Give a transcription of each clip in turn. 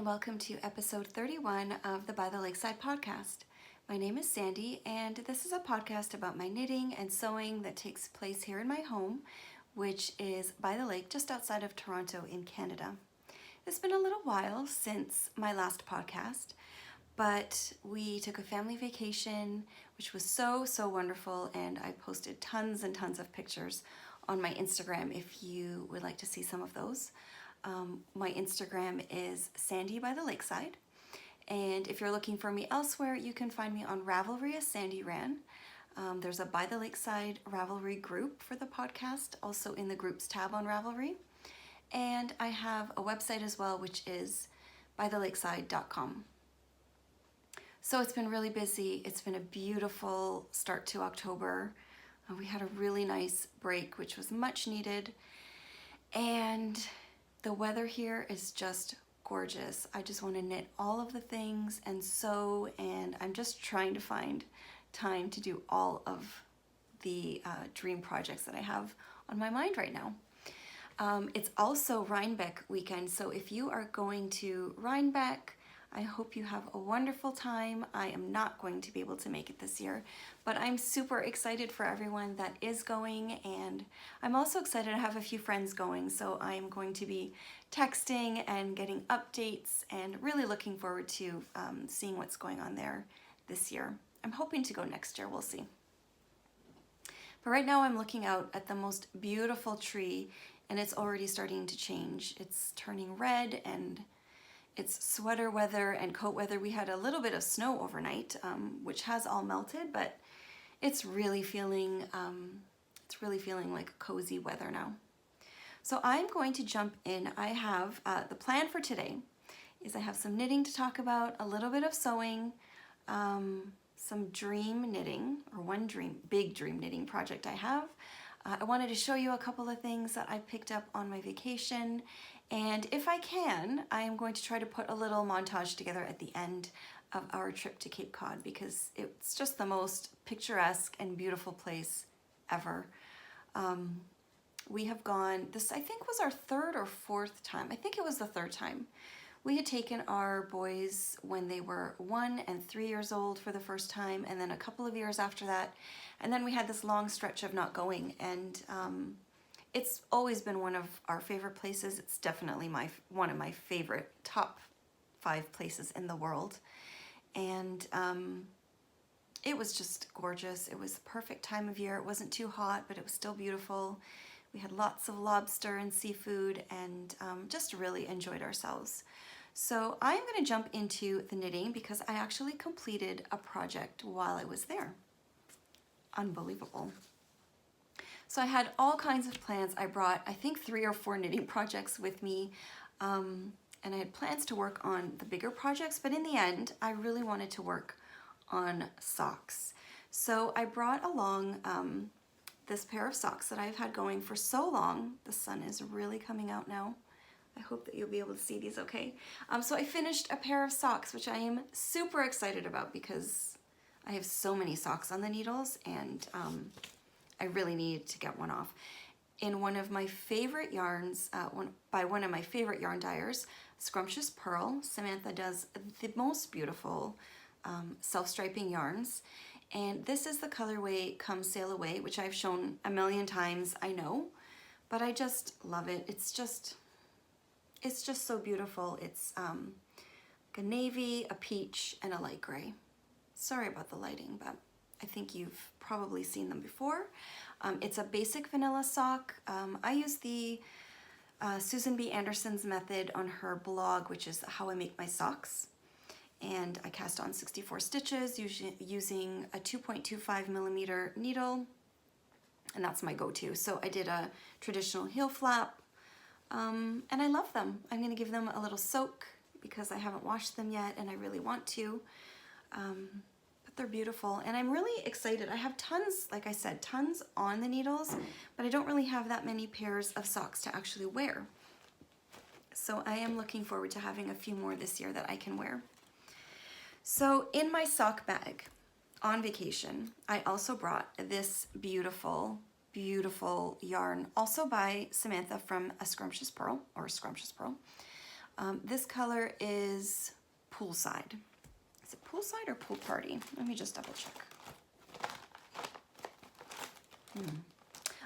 and welcome to episode 31 of the By the Lakeside podcast. My name is Sandy, and this is a podcast about my knitting and sewing that takes place here in my home, which is by the lake just outside of Toronto in Canada. It's been a little while since my last podcast, but we took a family vacation, which was so wonderful, and I posted tons and tons of pictures on my Instagram if you would like to see some of those. My Instagram is Sandy by the Lakeside, and if you're looking for me elsewhere, you can find me on Ravelry as Sandyran. There's a By the Lakeside Ravelry group for the podcast, also in the groups tab on Ravelry, and I have a website as well, which is bythelakeside.com. So it's been really busy. It's been a beautiful start to October. We had a really nice break, which was much needed, and the weather here is just gorgeous. I just want to knit all of the things and sew, and I'm just trying to find time to do all of the dream projects that I have on my mind right now. It's also Rhinebeck weekend, so if you are going to Rhinebeck, I hope you have a wonderful time. I am not going to be able to make it this year, but I'm super excited for everyone that is going, and I'm also excited to have a few friends going, so I'm going to be texting and getting updates and really looking forward to seeing what's going on there this year. I'm hoping to go next year, we'll see. But right now I'm looking out at the most beautiful tree, and it's already starting to change. It's turning red, and it's sweater weather and coat weather. We had a little bit of snow overnight, which has all melted, but it's really feeling like cozy weather now. So I'm going to jump in. I have the plan for today is I have some knitting to talk about, a little bit of sewing, some dream knitting, or one big dream knitting project I have. I wanted to show you a couple of things that I picked up on my vacation, and if I can, I am going to try to put a little montage together at the end of our trip to Cape Cod, because it's just the most picturesque and beautiful place ever. We have gone, this I think was our third or fourth time. I think it was the third time. We had taken our boys when they were 1 and 3 years old for the first time, and then a couple of years after that. And then we had this long stretch of not going, and it's always been one of our favorite places. It's definitely one of my favorite top 5 places in the world. And it was just gorgeous. It was the perfect time of year. It wasn't too hot, but it was still beautiful. We had lots of lobster and seafood, and just really enjoyed ourselves. So I'm going to jump into the knitting because I actually completed a project while I was there. Unbelievable. So I had all kinds of plans. I brought, I think, 3 or 4 knitting projects with me, and I had plans to work on the bigger projects, but in the end, I really wanted to work on socks. So I brought along this pair of socks that I've had going for so long. The sun is really coming out now. I hope that you'll be able to see these okay. So I finished a pair of socks, which I am super excited about because I have so many socks on the needles, and I really need to get one off. In one of my favorite yarns, by one of my favorite yarn dyers, Scrumptious Pearl, Samantha does the most beautiful self-striping yarns. And this is the colorway Come Sail Away, which I've shown a million times, I know, but I just love it. It's just so beautiful. It's like a navy, a peach, and a light gray. Sorry about the lighting, but I think you've probably seen them before. It's a basic vanilla sock. I use the Susan B. Anderson's method on her blog, which is How I Make My Socks. And I cast on 64 stitches using a 2.25 millimeter needle, and that's my go-to. So I did a traditional heel flap, and I love them. I'm going to give them a little soak because I haven't washed them yet, and I really want to. But they're beautiful, and I'm really excited. I have tons, like I said, tons on the needles, but I don't really have that many pairs of socks to actually wear. So I am looking forward to having a few more this year that I can wear. So in my sock bag on vacation, I also brought this beautiful, beautiful yarn, also by Samantha from Scrumptious Pearl. This color is Poolside. Is it Poolside or Pool Party? Let me just double check.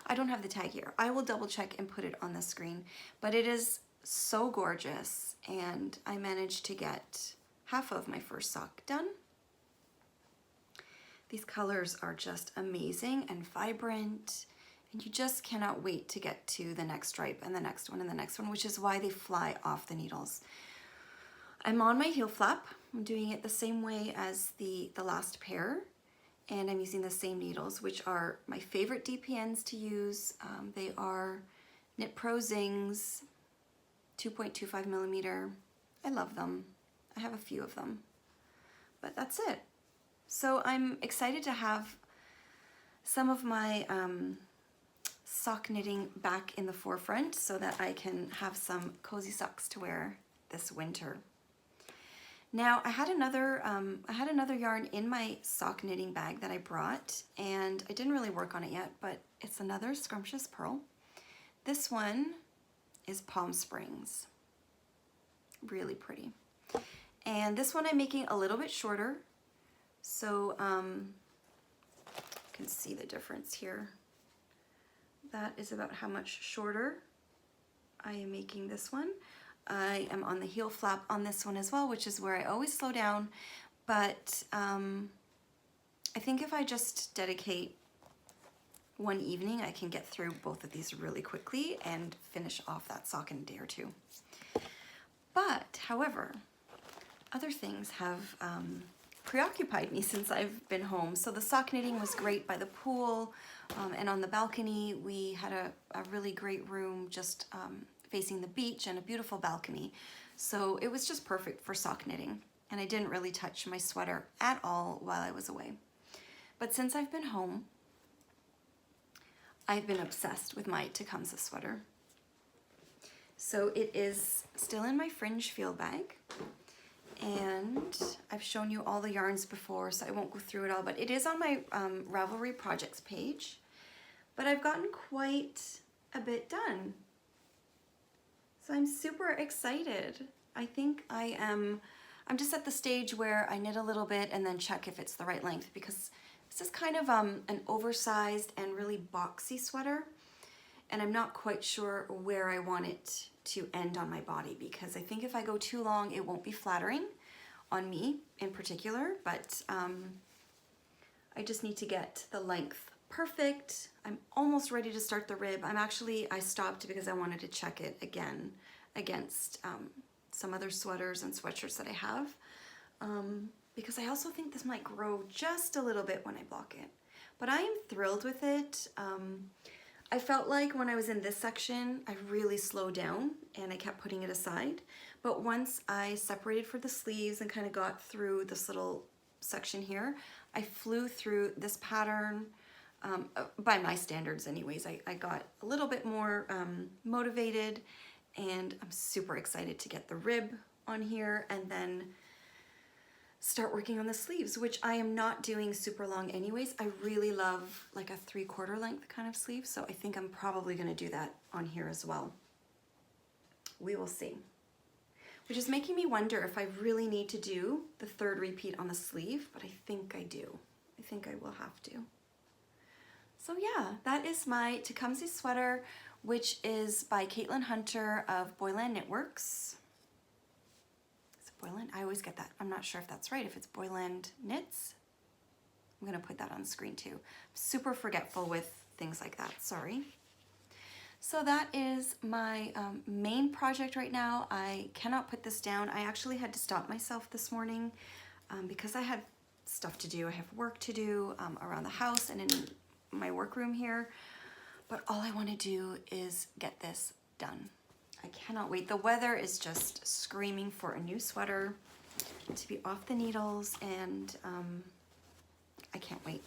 I don't have the tag here. I will double check and put it on the screen, but it is so gorgeous, and I managed to get half of my first sock done. These colors are just amazing and vibrant, and you just cannot wait to get to the next stripe and the next one and the next one, which is why they fly off the needles. I'm on my heel flap. I'm doing it the same way as the last pair, and I'm using the same needles, which are my favorite DPNs to use. They are Knit Pro Zings, 2.25 millimeter. I love them. I have a few of them, but that's it. So I'm excited to have some of my sock knitting back in the forefront so that I can have some cozy socks to wear this winter. Now I had another yarn in my sock knitting bag that I brought, and I didn't really work on it yet, but it's another Scrumptious Pearl. This one is Palm Springs. Really pretty. And this one I'm making a little bit shorter, so you can see the difference here. That is about how much shorter I am making this one. I am on the heel flap on this one as well, which is where I always slow down, but I think if I just dedicate one evening, I can get through both of these really quickly and finish off that sock in a day or two. But, however, other things have preoccupied me since I've been home. So the sock knitting was great by the pool, and on the balcony we had a really great room just facing the beach and a beautiful balcony. So it was just perfect for sock knitting, and I didn't really touch my sweater at all while I was away. But since I've been home, I've been obsessed with my Tecumseh sweater. So it is still in my fringe field bag, and I've shown you all the yarns before, so I won't go through it all, but it is on my Ravelry projects page. But I've gotten quite a bit done, so I'm super excited. I think I'm just at the stage where I knit a little bit and then check if it's the right length, because this is kind of an oversized and really boxy sweater, and I'm not quite sure where I want it to end on my body, because I think if I go too long it won't be flattering on me in particular, but I just need to get the length perfect. I'm almost ready to start the rib. I stopped because I wanted to check it again against some other sweaters and sweatshirts that I have, because I also think this might grow just a little bit when I block it, but I am thrilled with it. I felt like when I was in this section, I really slowed down and I kept putting it aside. But once I separated for the sleeves and kind of got through this little section here, I flew through this pattern, by my standards anyways. I got a little bit more motivated, and I'm super excited to get the rib on here and then start working on the sleeves, which I am not doing super long anyways. I really love like a 3/4 length kind of sleeve, so I think I'm probably going to do that on here as well. We will see. Which is making me wonder if I really need to do the 3rd repeat on the sleeve, but I think I do. I think I will have to. So yeah, that is my Tecumseh sweater, which is by Caitlin Hunter of Boyland Knitworks. Boyland? I always get that. I'm not sure if that's right, if it's Boyland Knits. I'm gonna put that on the screen too. I'm super forgetful with things like that, sorry. So that is my main project right now. I cannot put this down. I actually had to stop myself this morning because I had stuff to do. I have work to do around the house and in my workroom here, but all I wanna do is get this done. I cannot wait. The weather is just screaming for a new sweater to be off the needles, and I can't wait.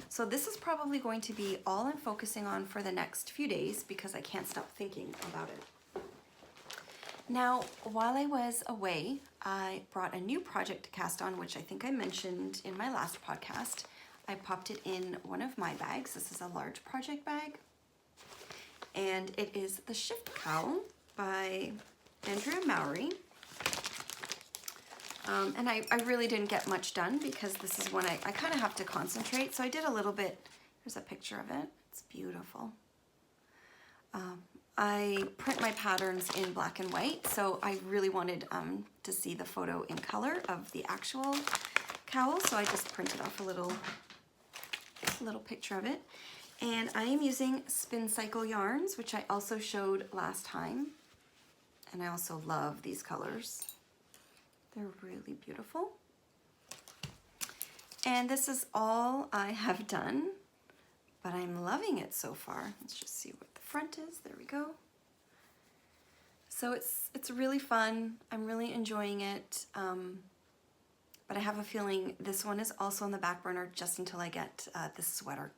So this is probably going to be all I'm focusing on for the next few days because I can't stop thinking about it. Now, while I was away, I brought a new project to cast on, which I think I mentioned in my last podcast. I popped it in one of my bags. This is a large project bag, and it is the Shift Cowl by Andrea Mowry. And I really didn't get much done because this is when I kind of have to concentrate. So I did a little bit. Here's a picture of it. It's beautiful. I print my patterns in black and white, so I really wanted to see the photo in color of the actual cowl. So I just printed off a little picture of it. And I am using Spin Cycle yarns, which I also showed last time. And I also love these colors. They're really beautiful. And this is all I have done, but I'm loving it so far. Let's just see what the front is. There we go. So it's really fun. I'm really enjoying it. But I have a feeling this one is also on the back burner just until I get this sweater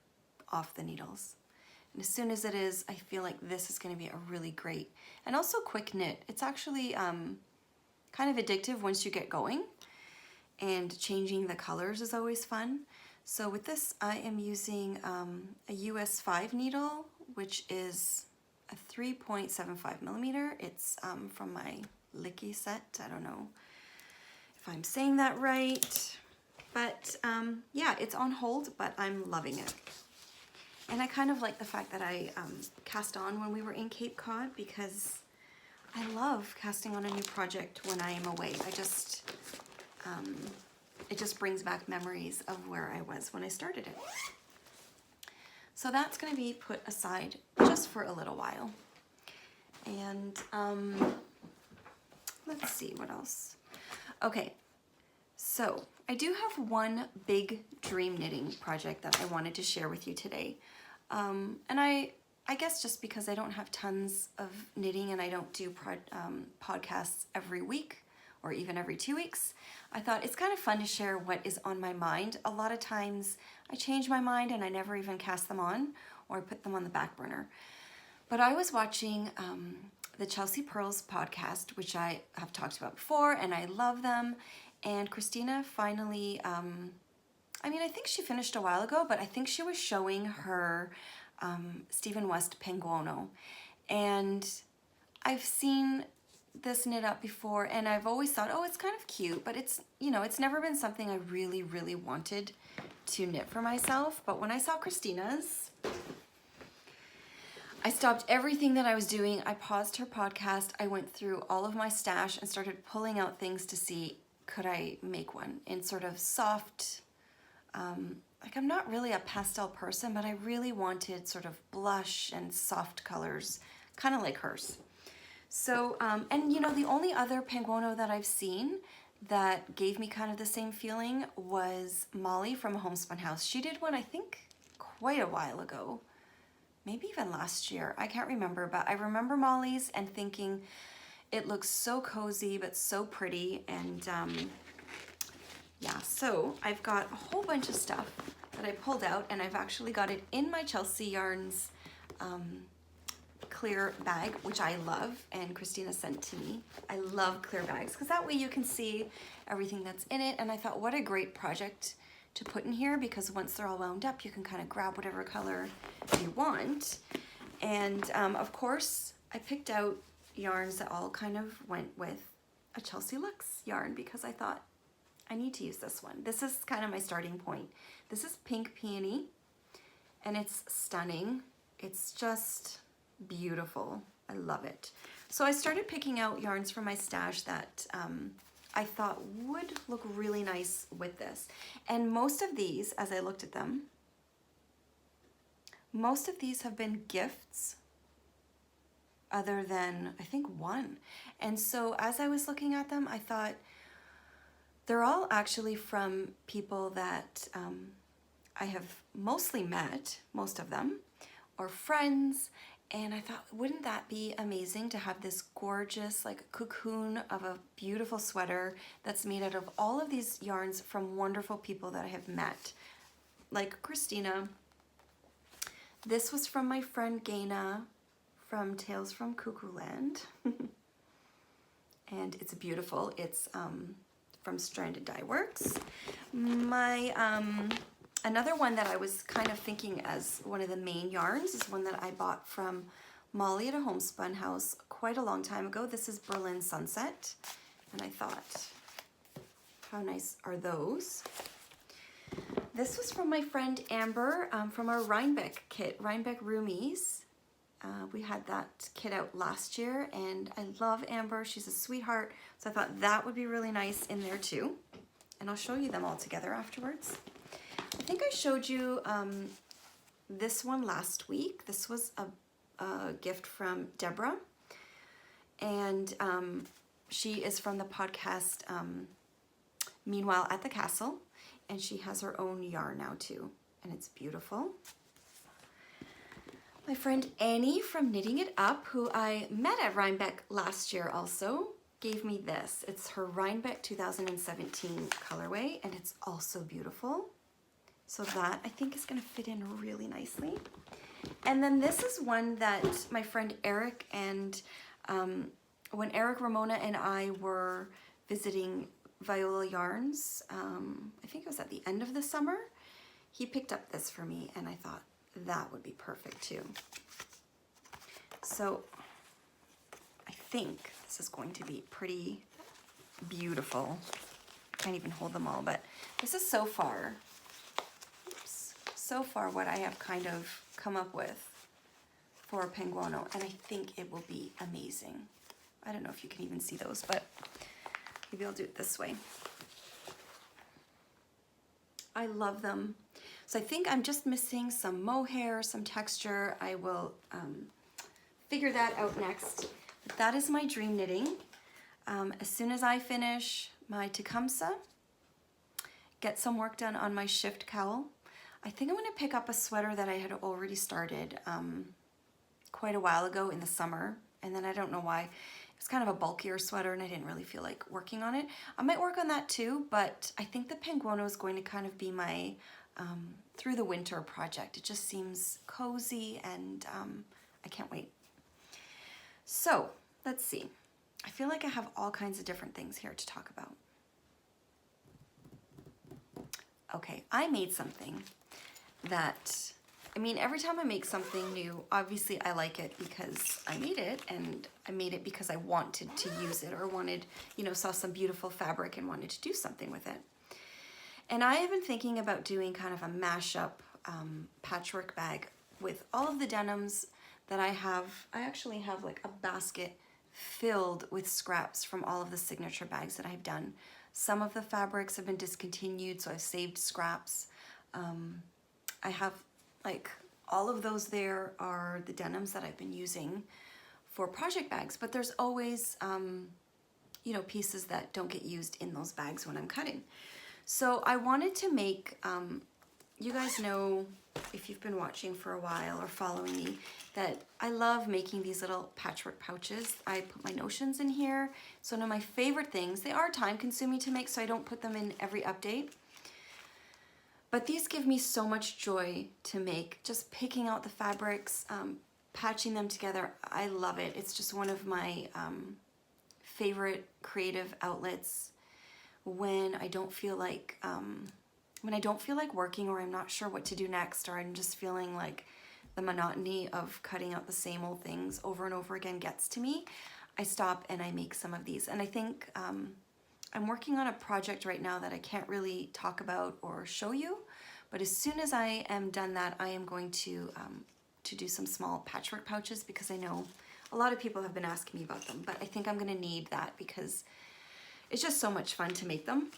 off the needles. And as soon as it is, I feel like this is going to be a really great and also quick knit. It's actually kind of addictive once you get going, and changing the colors is always fun. So with this, I am using a US 5 needle, which is a 3.75 millimeter. It's from my Licky set. I don't know if I'm saying that right, but yeah, it's on hold, but I'm loving it. And I kind of like the fact that I cast on when we were in Cape Cod, because I love casting on a new project when I am away. It just brings back memories of where I was when I started it. So that's going to be put aside just for a little while. And let's see what else. Okay, so I do have one big dream knitting project that I wanted to share with you today. And I guess just because I don't have tons of knitting and I don't do podcasts every week or even every 2 weeks, I thought it's kind of fun to share what is on my mind. A lot of times I change my mind and I never even cast them on, or I put them on the back burner. But I was watching the Chelsea Pearls podcast, which I have talked about before, and I love them. And Christina finally, I mean, I think she finished a while ago, but I think she was showing her Stephen West Penguono. And I've seen this knit up before, and I've always thought, oh, it's kind of cute, but it's, you know, it's never been something I really, really wanted to knit for myself. But when I saw Christina's, I stopped everything that I was doing. I paused her podcast. I went through all of my stash and started pulling out things to see, could I make one in sort of soft, like I'm not really a pastel person, but I really wanted sort of blush and soft colors, kind of like hers. So, and you know, the only other Penguono that I've seen that gave me kind of the same feeling was Molly from Homespun House. She did one, I think, quite a while ago, maybe even last year. I can't remember, but I remember Molly's and thinking it looks so cozy, but so pretty. And yeah, so I've got a whole bunch of stuff that I pulled out, and I've actually got it in my Chelsea Yarns clear bag, which I love, and Christina sent to me. I love clear bags because that way you can see everything that's in it. And I thought, what a great project to put in here, because once they're all wound up, you can kind of grab whatever color you want. And of course, I picked out yarns that all kind of went with a Chelsea Luxe yarn, because I thought I need to use this one. This is kind of my starting point. This is Pink Peony, and it's stunning. It's just beautiful. I love it. So I started picking out yarns from my stash that I thought would look really nice with this. And most of these, as I looked at them, most of these have been gifts, other than I think one. And so as I was looking at them, I thought they're all actually from people that I have mostly met, most of them, or friends. And I thought, wouldn't that be amazing to have this gorgeous like cocoon of a beautiful sweater that's made out of all of these yarns from wonderful people that I have met, like Christina. This was from my friend Gaina from Tales from Cuckoo Land. And it's beautiful. It's from Stranded Dye Works. My another one that I was kind of thinking as one of the main yarns is one that I bought from Molly at a homespun house quite a long time ago. This is Berlin Sunset, and I thought, how nice are those? This was from my friend Amber from our Rhinebeck kit, Rhinebeck Roomies. We had that kit out last year, and I love Amber. She's a sweetheart, so I thought that would be really nice in there too. And I'll show you them all together afterwards. I think I showed you this one last week. This was a gift from Deborah, and she is from the podcast Meanwhile at the Castle, and she has her own yarn now too, and it's beautiful. My friend Annie from Knitting It Up, who I met at Rhinebeck last year also, gave me this. It's her Rhinebeck 2017 colorway, and it's also beautiful. So that I think is going to fit in really nicely. And then this is one that my friend Eric and when Eric, Ramona, and I were visiting Viola Yarns, I think it was at the end of the summer, he picked up this for me, and I thought that would be perfect too. So I think this is going to be pretty beautiful. I can't even hold them all, but this is so far what I have kind of come up with for a penguono, and I think it will be amazing. I don't know if you can even see those, but maybe I'll do it this way. I love them. So I think I'm just missing some mohair, some texture. I will figure that out next. But that is my dream knitting. As soon as I finish my Tecumseh, get some work done on my shift cowl, I think I'm going to pick up a sweater that I had already started quite a while ago in the summer, and then I don't know why. It's kind of a bulkier sweater and I didn't really feel like working on it. I might work on that too, but I think the penguono is going to kind of be my through the winter project. It just seems cozy, and I can't wait. So let's see. I feel like I have all kinds of different things here to talk about. Okay, I made something that, I mean, every time I make something new, obviously I like it because I made it, and I made it because I wanted to use it, or wanted, you know, saw some beautiful fabric and wanted to do something with it. And I have been thinking about doing kind of a mashup patchwork bag with all of the denims that I have. I actually have like a basket filled with scraps from all of the signature bags that I've done. Some of the fabrics have been discontinued, so I've saved scraps. I have like all of those there are the denims that I've been using for project bags, but there's always, you know, pieces that don't get used in those bags when I'm cutting. So I wanted to make, you guys know, if you've been watching for a while or following me, that I love making these little patchwork pouches. I put my notions in here. So one of my favorite things, they are time consuming to make, so I don't put them in every update. But these give me so much joy to make, just picking out the fabrics, patching them together. I love it. It's just one of my favorite creative outlets when I don't feel like working, or I'm not sure what to do next, or I'm just feeling like the monotony of cutting out the same old things over and over again gets to me. I stop and I make some of these. And I think I'm working on a project right now that I can't really talk about or show you, but as soon as I am done that, I am going to do some small patchwork pouches, because I know a lot of people have been asking me about them, but I think I'm gonna need that because it's just so much fun to make them.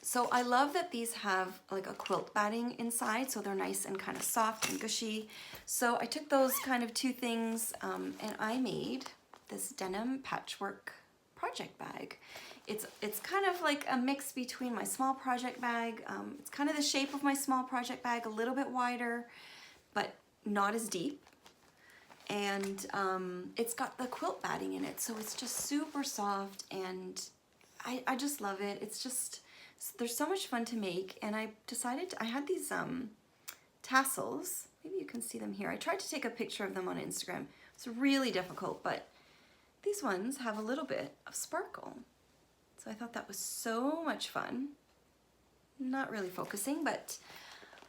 So I love that these have like a quilt batting inside, so they're nice and kind of soft and gushy. So I took those kind of two things and I made this denim patchwork project bag. It's kind of like a mix between my small project bag. It's kind of the shape of my small project bag, a little bit wider, but not as deep. And it's got the quilt batting in it, so it's just super soft, and I just love it. It's just, there's so much fun to make. And I decided, I had these tassels. Maybe you can see them here. I tried to take a picture of them on Instagram. It's really difficult, but these ones have a little bit of sparkle. So I thought that was so much fun. Not really focusing, but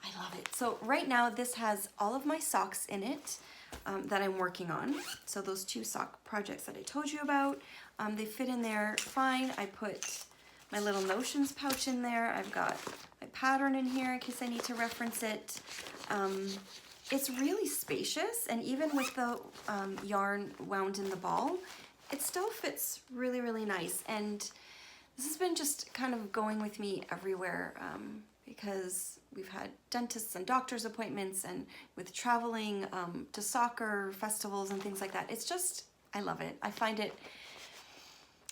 I love it. So right now this has all of my socks in it that I'm working on. So those 2 sock projects that I told you about, they fit in there fine. I put my little notions pouch in there. I've got my pattern in here in case I need to reference it. It's really spacious, and even with the yarn wound in the ball, it still fits really, really nice. And this has been just kind of going with me everywhere because we've had dentists and doctor's appointments, and with traveling to soccer festivals and things like that. It's just, I love it. I find it,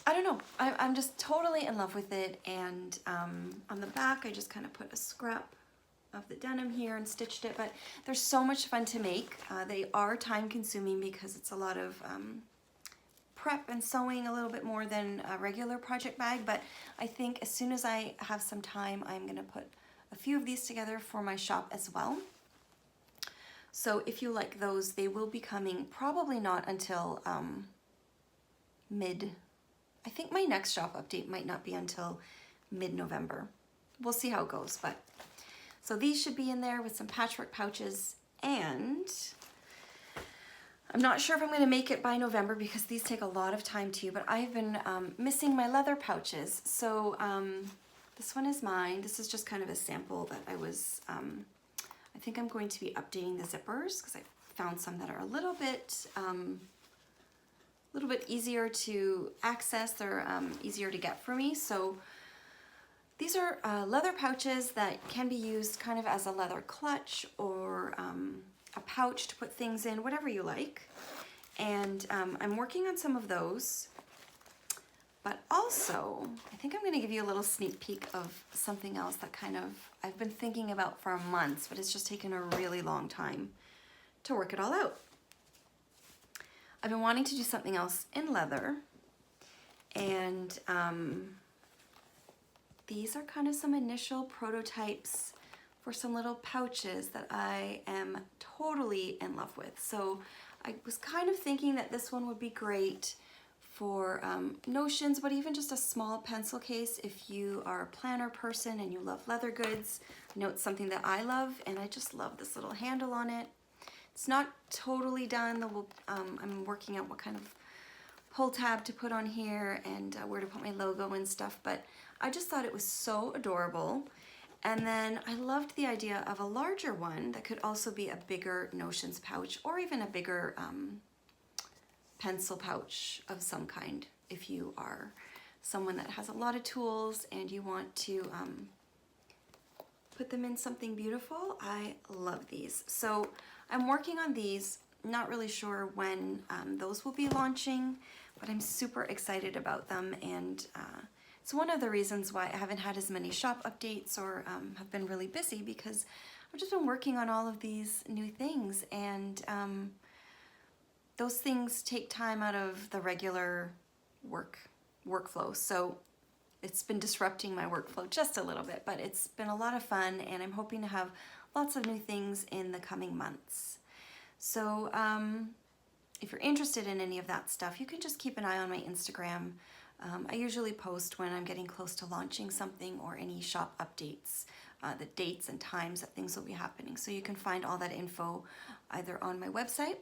I don't know, I'm just totally in love with it. And on the back, I just kind of put a scrap of the denim here and stitched it, but they're so much fun to make. They are time consuming because it's a lot of prep and sewing, a little bit more than a regular project bag, but I think as soon as I have some time, I'm gonna put a few of these together for my shop as well. So if you like those, they will be coming probably not until I think my next shop update might not be until mid-November. We'll see how it goes, but so these should be in there with some patchwork pouches, and I'm not sure if I'm going to make it by November because these take a lot of time too, but I've been missing my leather pouches. So this one is mine. This is just kind of a sample that I was, I think I'm going to be updating the zippers because I found some that are a little bit easier to access. They're easier to get for me. So these are leather pouches that can be used kind of as a leather clutch or a pouch to put things in, whatever you like. And I'm working on some of those, but also I think I'm going to give you a little sneak peek of something else that kind of I've been thinking about for months, but it's just taken a really long time to work it all out. I've been wanting to do something else in leather, and these are kind of some initial prototypes for some little pouches that I am totally in love with. So I was kind of thinking that this one would be great for notions, but even just a small pencil case if you are a planner person and you love leather goods. I know it's something that I love, and I just love this little handle on it. It's not totally done. I'm working out what kind of pull tab to put on here and where to put my logo and stuff, but I just thought it was so adorable. And then I loved the idea of a larger one that could also be a bigger notions pouch, or even a bigger pencil pouch of some kind if you are someone that has a lot of tools and you want to put them in something beautiful. I love these. So I'm working on these, not really sure when those will be launching, but I'm super excited about them, and it's one of the reasons why I haven't had as many shop updates or have been really busy, because I've just been working on all of these new things, and those things take time out of the regular workflow. So it's been disrupting my workflow just a little bit, but it's been a lot of fun, and I'm hoping to have lots of new things in the coming months. So if you're interested in any of that stuff, you can just keep an eye on my Instagram. I usually post when I'm getting close to launching something or any shop updates, the dates and times that things will be happening. So you can find all that info either on my website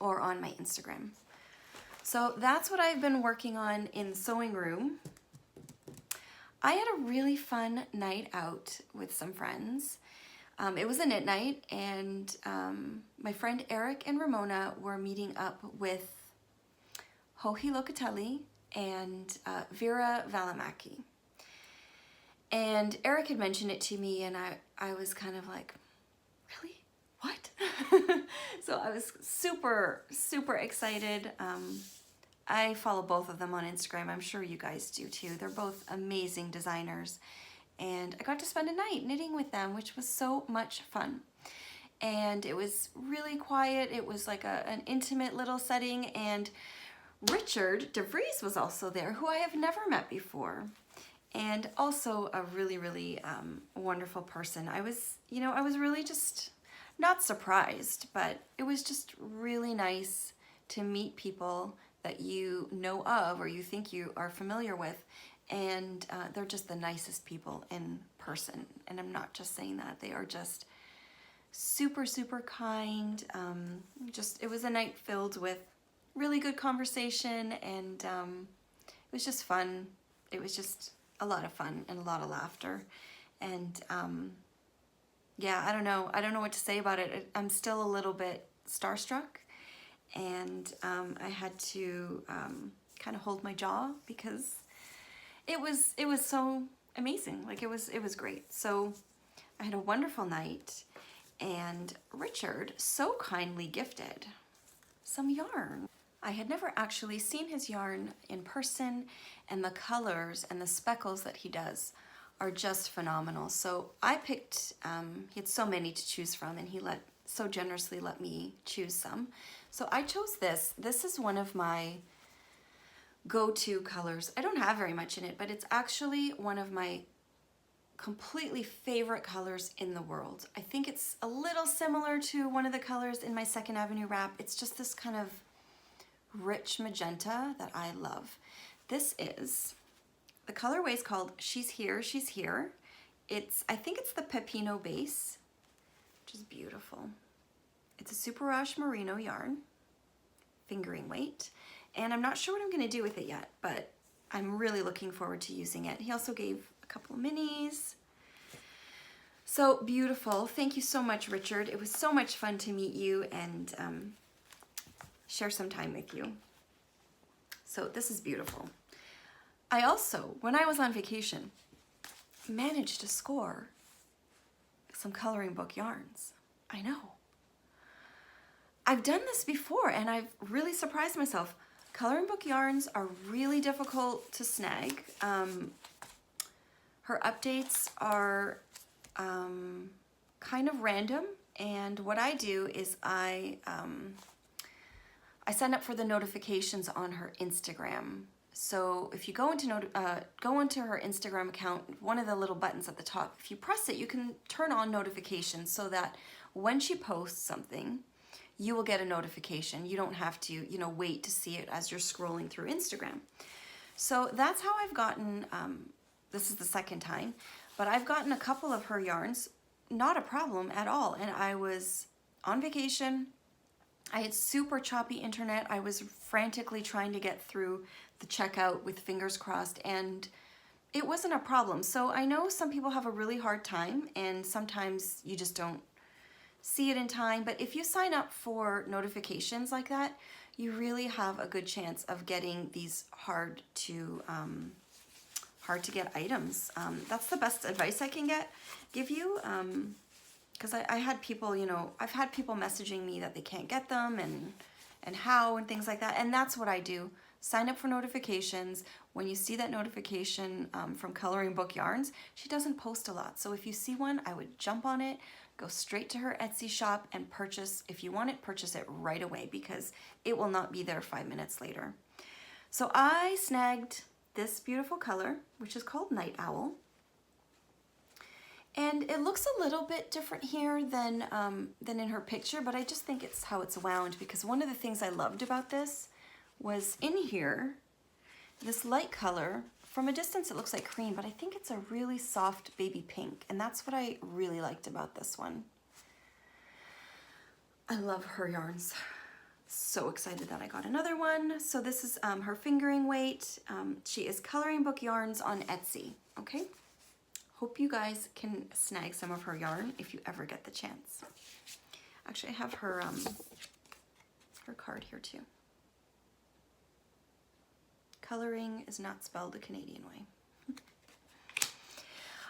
or on my Instagram. So that's what I've been working on in the sewing room. I had a really fun night out with some friends. It was a knit night, and my friend Eric and Ramona were meeting up with Hohi Locatelli and Vera Valimaki. And Eric had mentioned it to me, and I was kind of like, really? What? So I was super, super excited. I follow both of them on Instagram. I'm sure you guys do too. They're both amazing designers. And I got to spend a night knitting with them, which was so much fun. And it was really quiet. It was like an intimate little setting. And Richard DeVries was also there, who I have never met before. And also a really, really wonderful person. I was really just not surprised, but it was just really nice to meet people that you know of or you think you are familiar with, and they're just the nicest people in person. And I'm not just saying that, they are just super, super kind. It was a night filled with really good conversation, and it was just fun. It was just a lot of fun and a lot of laughter. And yeah, I don't know what to say about it. I'm still a little bit starstruck, and I had to kind of hold my jaw because it was so amazing. Like it was great. So I had a wonderful night, and Richard so kindly gifted some yarn. I had never actually seen his yarn in person, and the colors and the speckles that he does are just phenomenal. So I picked, he had so many to choose from, and he so generously let me choose some. So I chose this. This is one of my go-to colors. I don't have very much in it, but it's actually one of my completely favorite colors in the world. I think it's a little similar to one of the colors in my Second Avenue wrap. It's just this kind of rich magenta that I love. This is, the colorway is called She's Here, She's Here. I think it's the Pepino base, which is beautiful. It's a Super Wash Merino yarn, fingering weight, and I'm not sure what I'm gonna do with it yet, but I'm really looking forward to using it. He also gave a couple of minis. So beautiful. Thank you so much, Richard. It was so much fun to meet you and share some time with you. So this is beautiful. I also, when I was on vacation, managed to score some coloring book yarns. I know. I've done this before and I've really surprised myself. Coloring book yarns are really difficult to snag. Her updates are kind of random, and what I do is I sign up for the notifications on her Instagram. So if you go into her Instagram account, one of the little buttons at the top, if you press it, you can turn on notifications so that when she posts something, you will get a notification. You don't have to, wait to see it as you're scrolling through Instagram. So that's how I've gotten, this is the second time, but I've gotten a couple of her yarns, not a problem at all. And I was on vacation. I had super choppy internet. I was frantically trying to get through the checkout with fingers crossed, and it wasn't a problem. So I know some people have a really hard time, and sometimes you just don't see it in time, but if you sign up for notifications like that, you really have a good chance of getting these hard to get items. That's the best advice I can give you, because I had people, I've had people messaging me that they can't get them and how and things like that, and that's what I do. Sign up for notifications. When you see that notification from Coloring Book Yarns, she doesn't post a lot, so if you see one, I would jump on it, go straight to her Etsy shop and purchase. If you want it, purchase it right away because it will not be there 5 minutes later. So I snagged this beautiful color, which is called Night Owl. And it looks a little bit different here than in her picture, but I just think it's how it's wound, because one of the things I loved about this was in here, this light color. From a distance it looks like cream, but I think it's a really soft baby pink, and that's what I really liked about this one. I love her yarns. So excited that I got another one. So this is her fingering weight. She is Coloring Book Yarns on Etsy, okay? Hope you guys can snag some of her yarn if you ever get the chance. Actually, I have her card here too. Coloring is not spelled a Canadian way.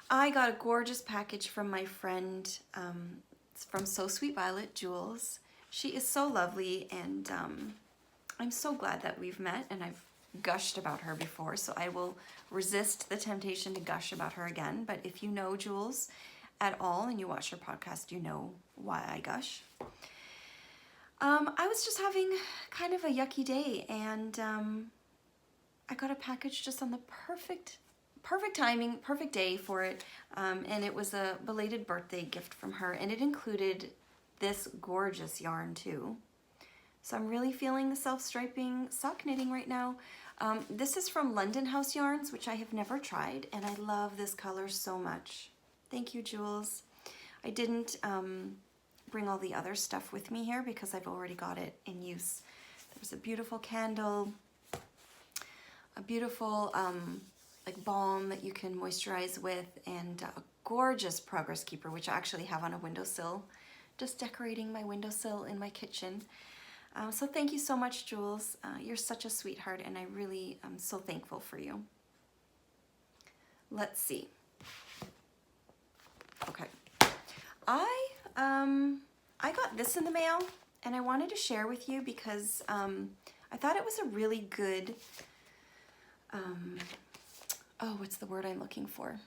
I got a gorgeous package from my friend, it's from So Sweet Violet, Jules. She is so lovely, and I'm so glad that we've met, and I've gushed about her before, so I will resist the temptation to gush about her again. But if you know Jules at all and you watch her podcast, you know why I gush. I was just having kind of a yucky day, and I got a package just on the perfect timing, perfect day for it, and it was a belated birthday gift from her, and it included this gorgeous yarn too. So I'm really feeling the self-striping sock knitting right now. This is from London House Yarns, which I have never tried, and I love this color so much. Thank you, Jules. I didn't bring all the other stuff with me here because I've already got it in use. There's a beautiful candle, a beautiful like balm that you can moisturize with, and a gorgeous progress keeper, which I actually have on a windowsill, just decorating my windowsill in my kitchen. So thank you so much, Jules. You're such a sweetheart, and I really am so thankful for you. Let's see. Okay. I got this in the mail, and I wanted to share with you because I thought it was a really good, oh, what's the word I'm looking for?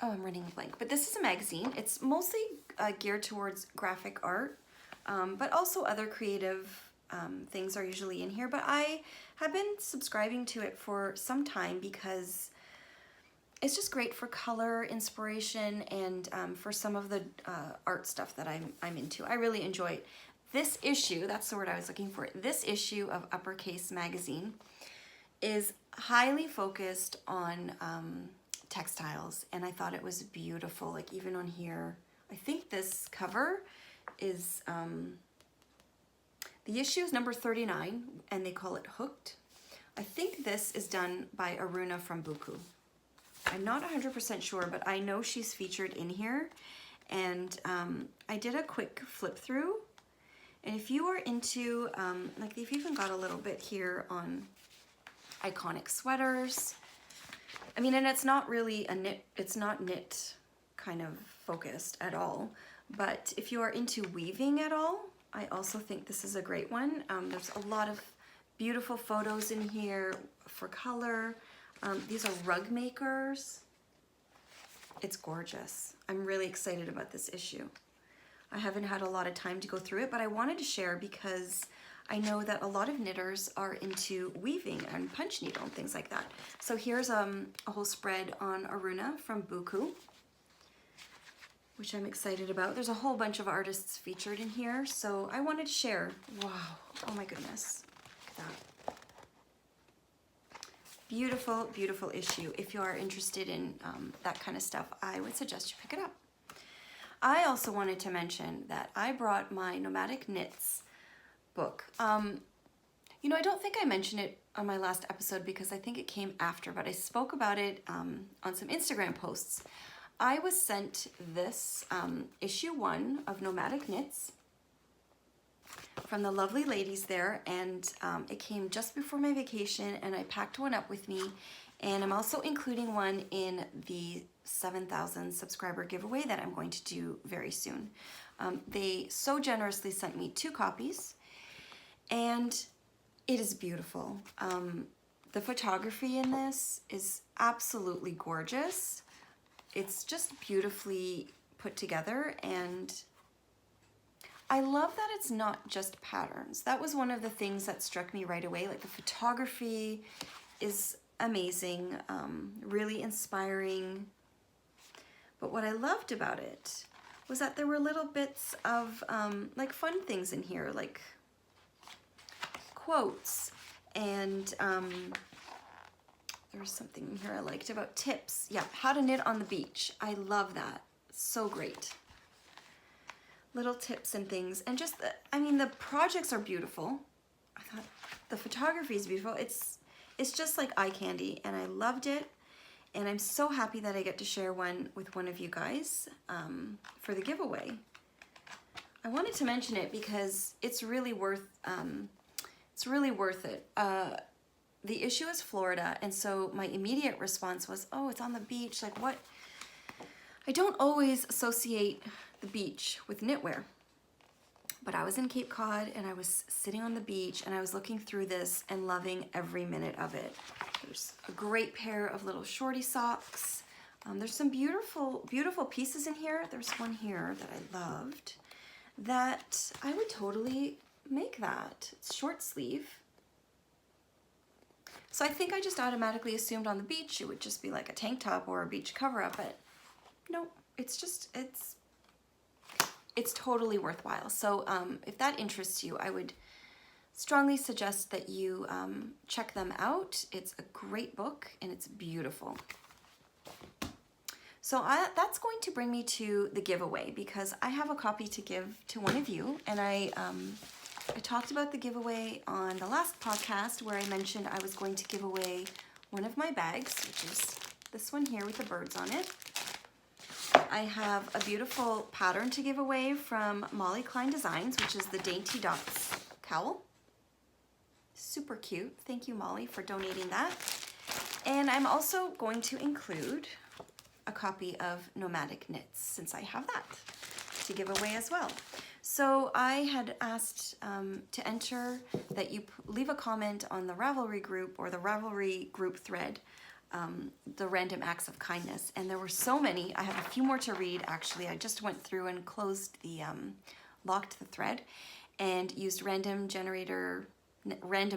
Oh, I'm running a blank. But this is a magazine. It's mostly geared towards graphic art, but also other creative things are usually in here. But I have been subscribing to it for some time because it's just great for color inspiration and for some of the art stuff that I'm into. I really enjoy it. This issue, that's the word I was looking for, this issue of Uppercase magazine is highly focused on textiles, and I thought it was beautiful. Like even on here, I think this cover is, the issue is number 39, and they call it Hooked. I think this is done by Aruna from Buku. I'm not 100% sure, but I know she's featured in here, and I did a quick flip through, and if you are into, like they've even got a little bit here on iconic sweaters. I mean, and it's not really a knit, it's not knit kind of focused at all, but if you are into weaving at all, I also think this is a great one. There's a lot of beautiful photos in here for color. These are rug makers. It's gorgeous. I'm really excited about this issue. I haven't had a lot of time to go through it, but I wanted to share because I know that a lot of knitters are into weaving and punch needle and things like that. So here's a whole spread on Aruna from Buku, which I'm excited about. There's a whole bunch of artists featured in here, so I wanted to share. Wow, oh my goodness, look at that. Beautiful, beautiful issue. If you are interested in that kind of stuff, I would suggest you pick it up. I also wanted to mention that I brought my Nomadic Knits book. You know, I don't think I mentioned it on my last episode because I think it came after, but I spoke about it on some Instagram posts. I was sent this issue 1 of Nomadic Knits from the lovely ladies there, and it came just before my vacation, and I packed one up with me, and I'm also including one in the 7,000 subscriber giveaway that I'm going to do very soon. They so generously sent me 2 copies, and it is beautiful. The photography in this is absolutely gorgeous. It's just beautifully put together, and I love that it's not just patterns. That was one of the things that struck me right away. Like the photography is amazing, really inspiring. But what I loved about it was that there were little bits of like fun things in here, like quotes, and there was something in here I liked about tips. Yeah, how to knit on the beach. I love that. So great. Little tips and things, and just I mean, the projects are beautiful. I thought the photography is beautiful. It's just like eye candy, and I loved it, and I'm so happy that I get to share one with one of you guys for the giveaway. I wanted to mention it because it's really worth it. The issue is Florida, and so my immediate response was, oh, it's on the beach, like what? I don't always associate the beach with knitwear, but I was in Cape Cod, and I was sitting on the beach, and I was looking through this and loving every minute of it. There's a great pair of little shorty socks. There's some beautiful, beautiful pieces in here. There's one here that I loved that I would totally make that. It's short sleeve. So I think I just automatically assumed on the beach it would just be like a tank top or a beach cover-up, but no, it's it's totally worthwhile. So if that interests you, I would strongly suggest that you check them out. It's a great book and it's beautiful. So that's going to bring me to the giveaway, because I have a copy to give to one of you. And I talked about the giveaway on the last podcast, where I mentioned I was going to give away one of my bags, which is this one here with the birds on it. I have a beautiful pattern to give away from Molly Klein Designs, which is the Dainty Dots cowl. Super cute. Thank you, Molly, for donating that. And I'm also going to include a copy of Nomadic Knits, since I have that to give away as well. So I had asked to enter that you leave a comment on the Ravelry group, or the Ravelry group thread, the random acts of kindness. And there were so many. I have a few more to read, actually. I just went through and closed the, locked the thread and used random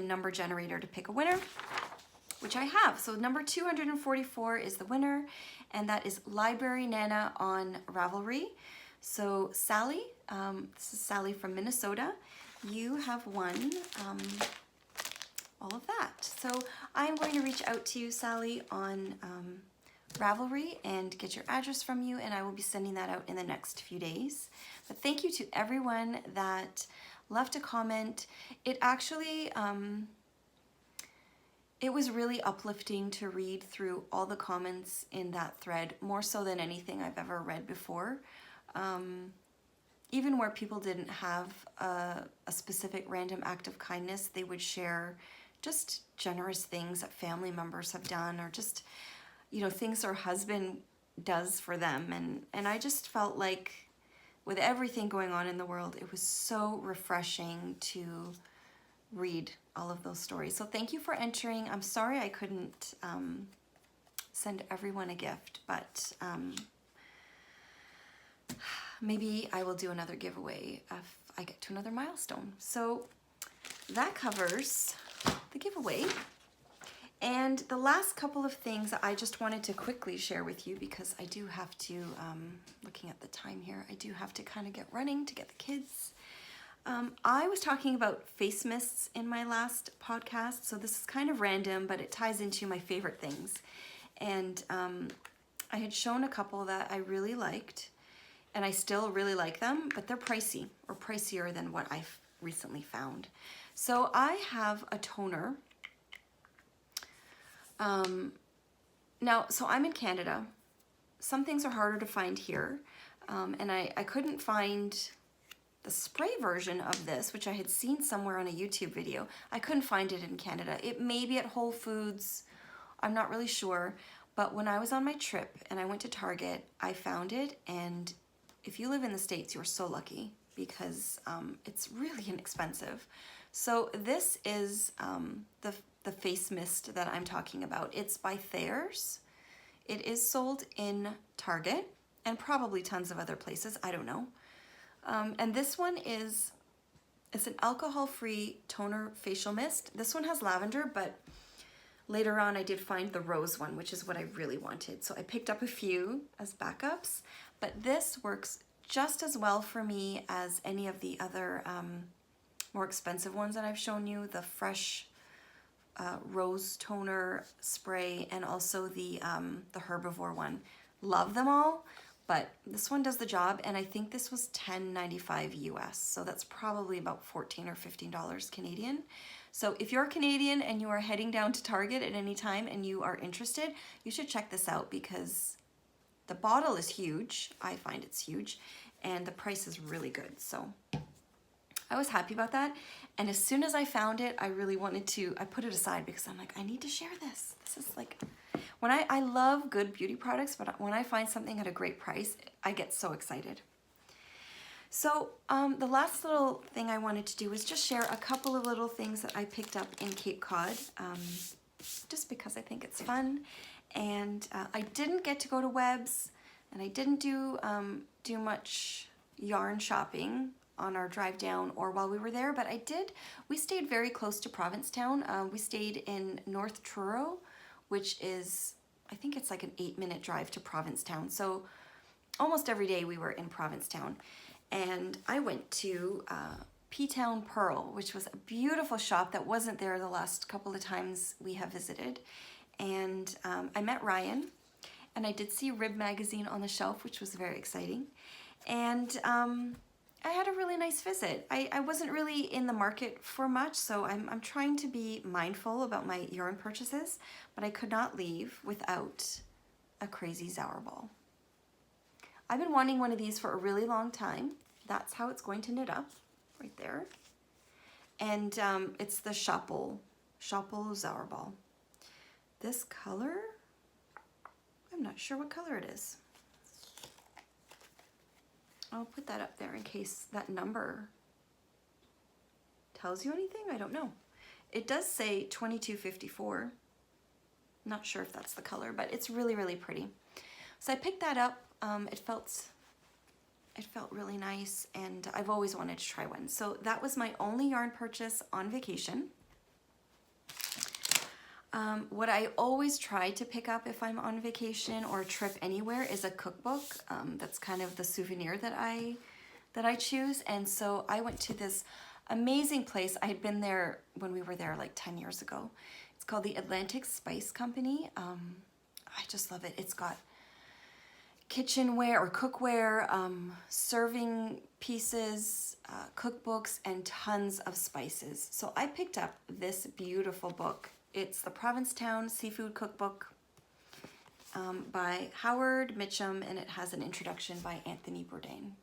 number generator to pick a winner, which I have. So number 244 is the winner, and that is Library Nana on Ravelry. So Sally, this is Sally from Minnesota, you have won all of that. So I'm going to reach out to you, Sally, on Ravelry and get your address from you, and I will be sending that out in the next few days. But thank you to everyone that left a comment. It actually, it was really uplifting to read through all the comments in that thread, more so than anything I've ever read before. Even where people didn't have a specific random act of kindness, they would share just generous things that family members have done, or just, you know, things their husband does for them. And I just felt like, with everything going on in the world, it was so refreshing to read all of those stories. So thank you for entering. I'm sorry I couldn't send everyone a gift, but maybe I will do another giveaway if I get to another milestone. So that covers the giveaway. And the last couple of things I just wanted to quickly share with you, because I do have to, looking at the time here, I do have to kind of get running to get the kids. I was talking about face mists in my last podcast, so this is kind of random, but it ties into my favorite things. And I had shown a couple that I really liked, and I still really like them, but they're pricey, or pricier than what I've recently found. So I have a toner. Now, so I'm in Canada. Some things are harder to find here, and I couldn't find the spray version of this, which I had seen somewhere on a YouTube video. I couldn't find it in Canada. It may be at Whole Foods, I'm not really sure, but when I was on my trip and I went to Target, I found it. And if you live in the States, you're so lucky, because it's really inexpensive. So this is the face mist that I'm talking about. It's by Thayer's. It is sold in Target and probably tons of other places, I don't know. And this one it's an alcohol-free toner facial mist. This one has lavender, but later on I did find the rose one, which is what I really wanted. So I picked up a few as backups, but this works just as well for me as any of the other more expensive ones that I've shown you, the Fresh rose toner spray, and also the herbivore one. Love them all, but this one does the job, and I think this was $10.95 US, so that's probably about $14 or $15 Canadian. So if you're Canadian and you are heading down to Target at any time and you are interested, you should check this out, because the bottle is huge. I find it's huge, and the price is really good. So I was happy about that. And as soon as I found it, I really wanted to, I put it aside, because I'm like, I need to share this. This is like, when I love good beauty products, but when I find something at a great price, I get so excited. So the last little thing I wanted to do was just share a couple of little things that I picked up in Cape Cod, just because I think it's fun. And I didn't get to go to Webb's, and I didn't do much yarn shopping on our drive down or while we were there, but we stayed very close to Provincetown. We stayed in North Truro, which is, I think it's like an 8-minute drive to Provincetown. So almost every day we were in Provincetown. and I went to P-Town Pearl, which was a beautiful shop that wasn't there the last couple of times we have visited. And I met Ryan, and I did see Rib magazine on the shelf, which was very exciting. And I had a really nice visit. I wasn't really in the market for much, so I'm trying to be mindful about my yarn purchases, but I could not leave without a crazy Zour ball. I've been wanting one of these for a really long time. That's how it's going to knit up, right there. And it's the Schoppel Zour ball. This color, I'm not sure what color it is. I'll put that up there in case that number tells you anything. I don't know. It does say 2254. Not sure if that's the color, but it's really, really pretty. So I picked that up. It felt really nice, and I've always wanted to try one. So that was my only yarn purchase on vacation. What I always try to pick up if I'm on vacation or a trip anywhere is a cookbook. That's kind of the souvenir that I choose. And so I went to this amazing place. I had been there when we were there like 10 years ago. It's called the Atlantic Spice Company. I just love it. It's got kitchenware or cookware, serving pieces, cookbooks, and tons of spices. So I picked up this beautiful book. It's the Provincetown Seafood Cookbook by Howard Mitchum, and it has an introduction by Anthony Bourdain.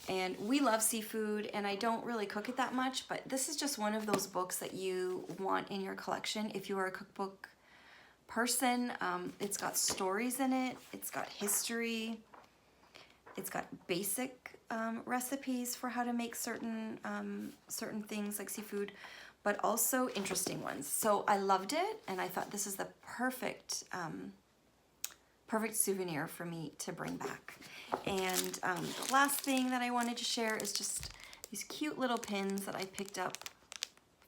And we love seafood, and I don't really cook it that much, but this is just one of those books that you want in your collection if you are a cookbook person. It's got stories in it, it's got history, it's got basic recipes for how to make certain things like seafood, but also interesting ones. So I loved it, and I thought this is the perfect souvenir for me to bring back. And the last thing that I wanted to share is just these cute little pins that I picked up.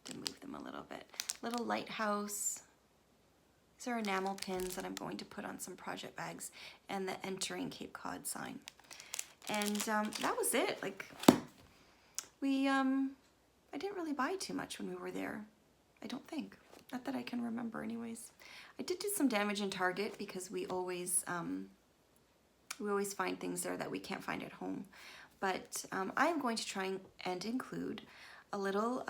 To move them a little bit. Little lighthouse. These are enamel pins that I'm going to put on some project bags, and the Entering Cape Cod sign. And that was it. Like, I didn't really buy too much when we were there. I don't think. Not that I can remember anyways. I did do some damage in Target because we always find things there that we can't find at home. But I'm going to try and include a little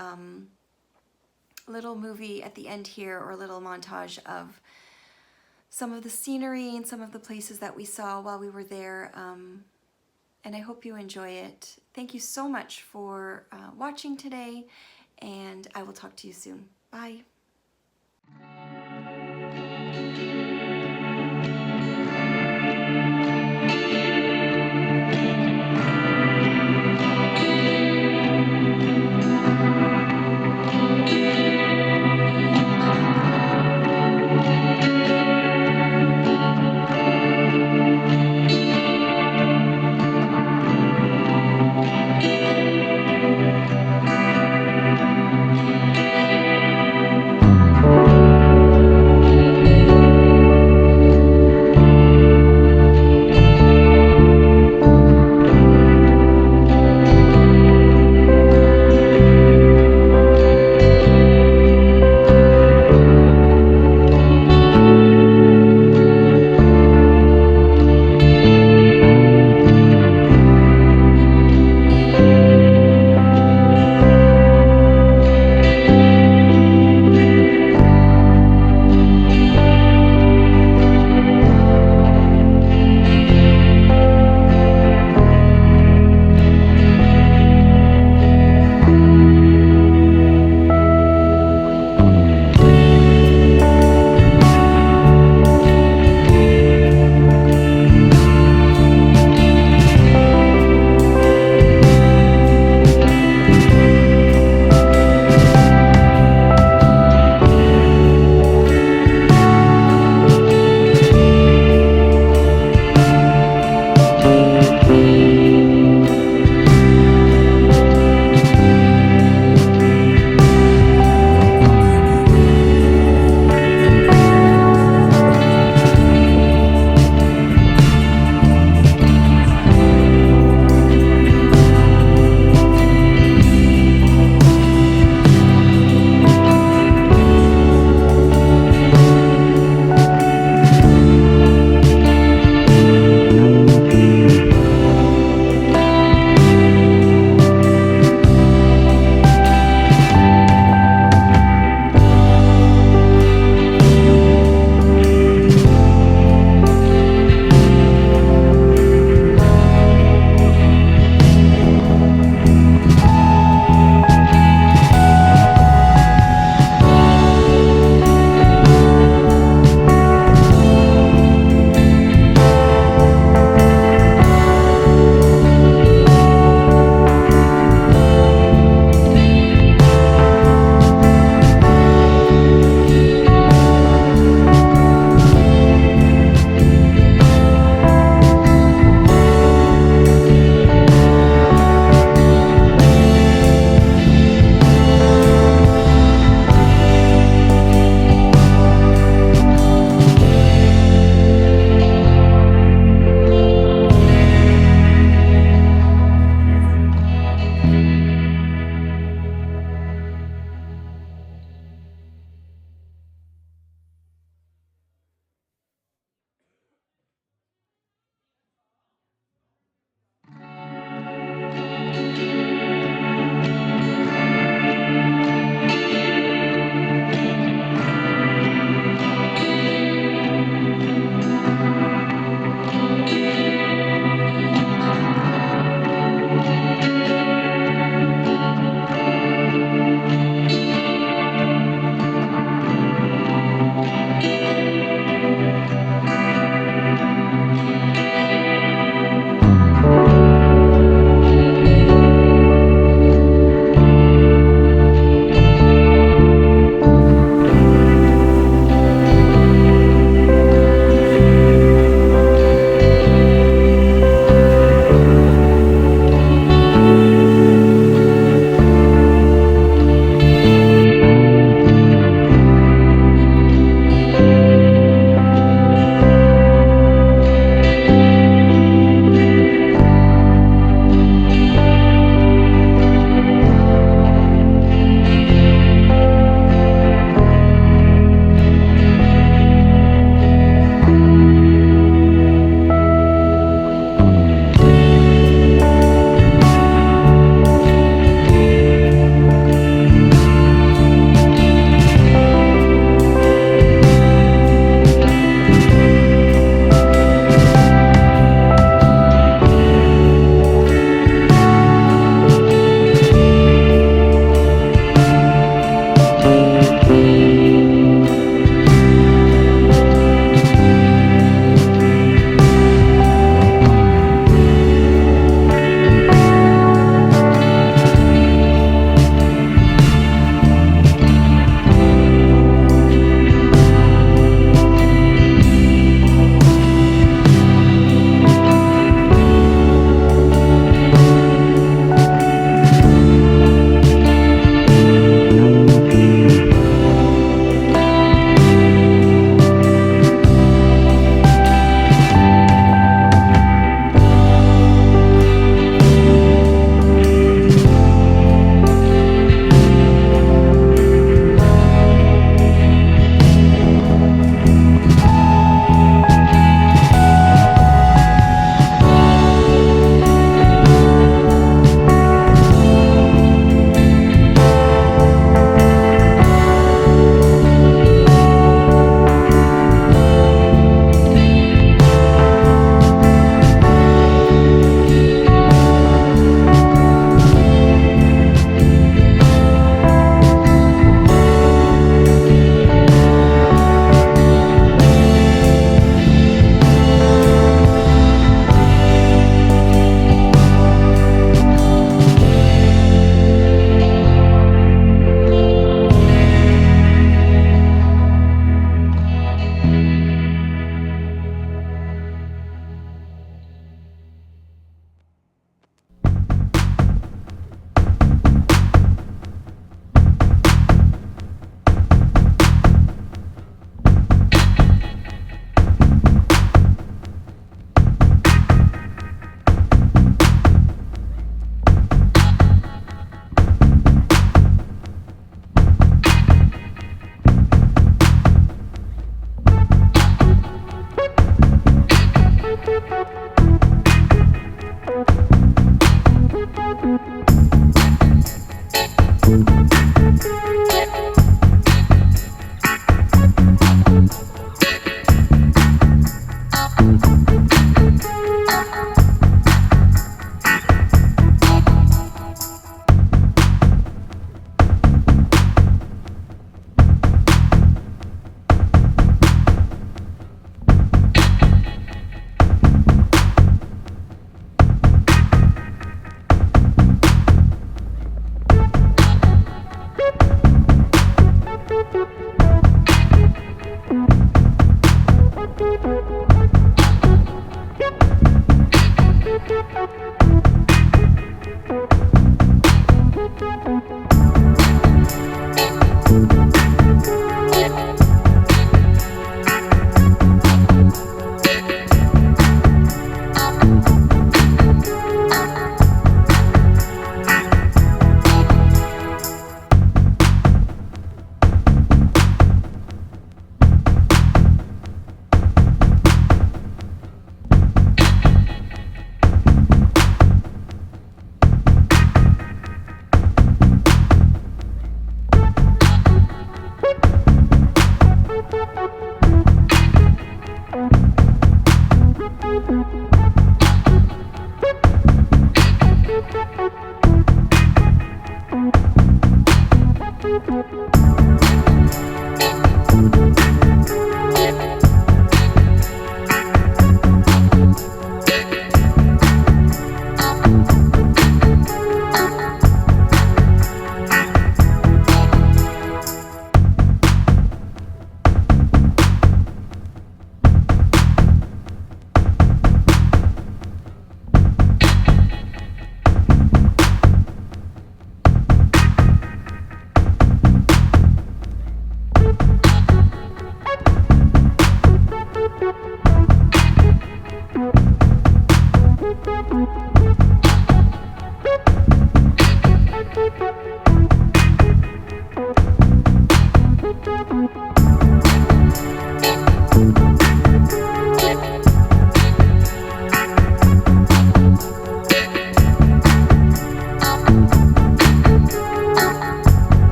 movie at the end here, or a little montage of some of the scenery and some of the places that we saw while we were there. And I hope you enjoy it. Thank you so much for watching today, and I will talk to you soon. Bye.